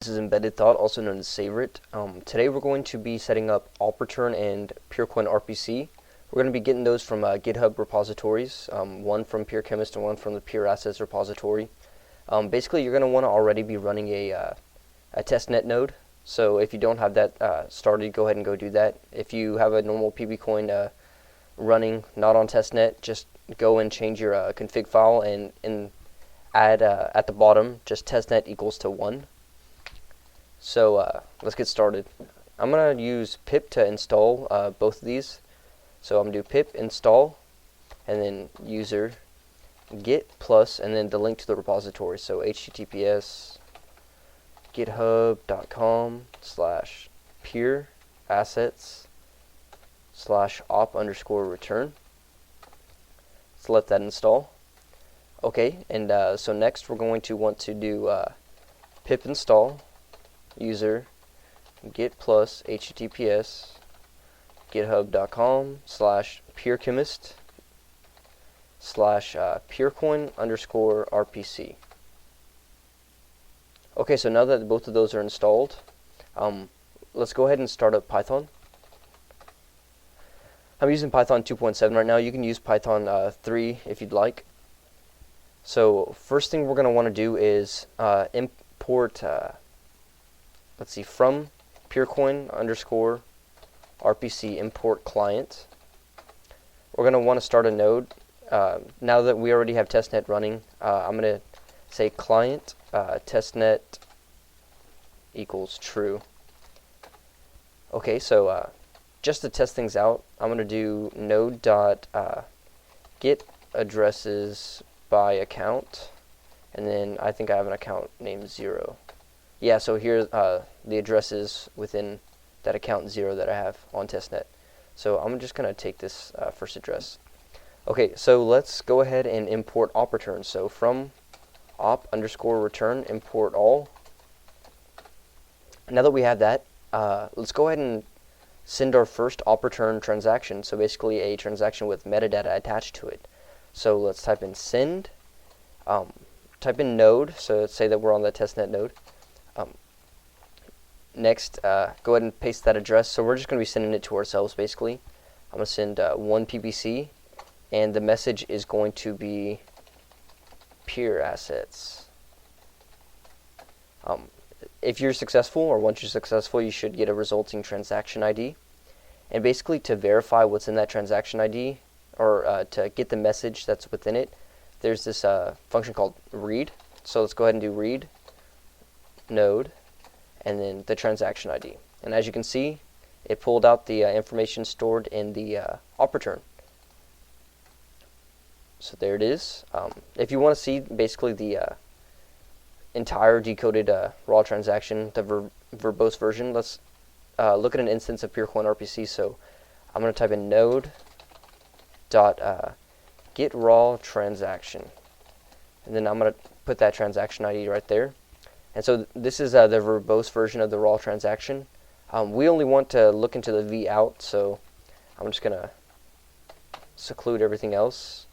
This is Embedded Thought, also known as Saverit. Today we're going to be setting up OP-Return and Peercoin RPC. We're going to be getting those from GitHub repositories, one from PeerChemist and one from the Peer Assets repository. Basically, you're going to want to already be running a testnet node. So if you don't have that started, go ahead and go do that. If you have a normal PBcoin running, not on testnet, just go and change your config file and add at the bottom just testnet equals to 1. So let's get started. I'm going to use pip to install both of these. So I'm going to do pip install and then user git plus and then the link to the repository. So https github.com/peerassets/op_return. Let's let that install. Okay, and so next we're going to want to do pip install user git plus https github.com/peerchemist/peercoin_rpc. Okay, so now that both of those are installed, let's go ahead and start up Python. I'm using Python 2.7 right now. You can use Python 3 if you'd like. So first thing we're going to want to do is import from Peercoin_RPC import client. We're going to want to start a node. Now that we already have testnet running, I'm going to say client testnet equals true. Okay, so just to test things out, I'm going to do node.get addresses by account, and then I think I have an account named 0. Yeah, so here the addresses within that account 0 that I have on testnet. So I'm just going to take this first address. Okay, so let's go ahead and import op-return. So from op_return import all. Now that we have that, let's go ahead and send our first op-return transaction. So basically a transaction with metadata attached to it. So let's type in send, type in node, so let's say that we're on the testnet node. Next, go ahead and paste that address. So we're just going to be sending it to ourselves, basically. I'm going to send 1 PBC, and the message is going to be peer assets. If you're successful, or once you're successful, you should get a resulting transaction ID. And basically, to verify what's in that transaction ID, or to get the message that's within it, there's this function called read. So let's go ahead and do read node and then the transaction ID. And as you can see, it pulled out the information stored in the op-return. So there it is. If you want to see basically the entire decoded raw transaction, the verbose version, let's look at an instance of Peercoin RPC. So I'm going to type in node.get raw transaction, and then I'm going to put that transaction ID right there. And so this is the verbose version of the raw transaction. We only want to look into the v out, so I'm just going to seclude everything else.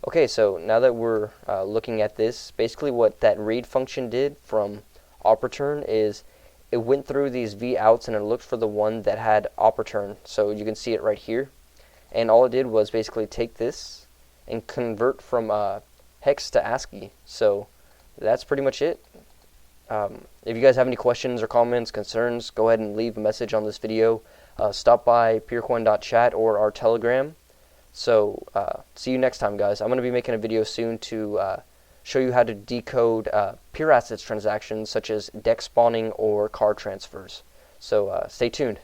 Okay, so now that we're looking at this, basically what that read function did from op-return is it went through these v outs and it looked for the one that had op-return. So you can see it right here. And all it did was basically take this and convert from hex to ASCII. So that's pretty much it. If you guys have any questions or comments, concerns, go ahead and leave a message on this video. Stop by peercoin.chat or our Telegram. So see you next time, guys. I'm going to be making a video soon to show you how to decode peer assets transactions such as deck spawning or card transfers. So stay tuned.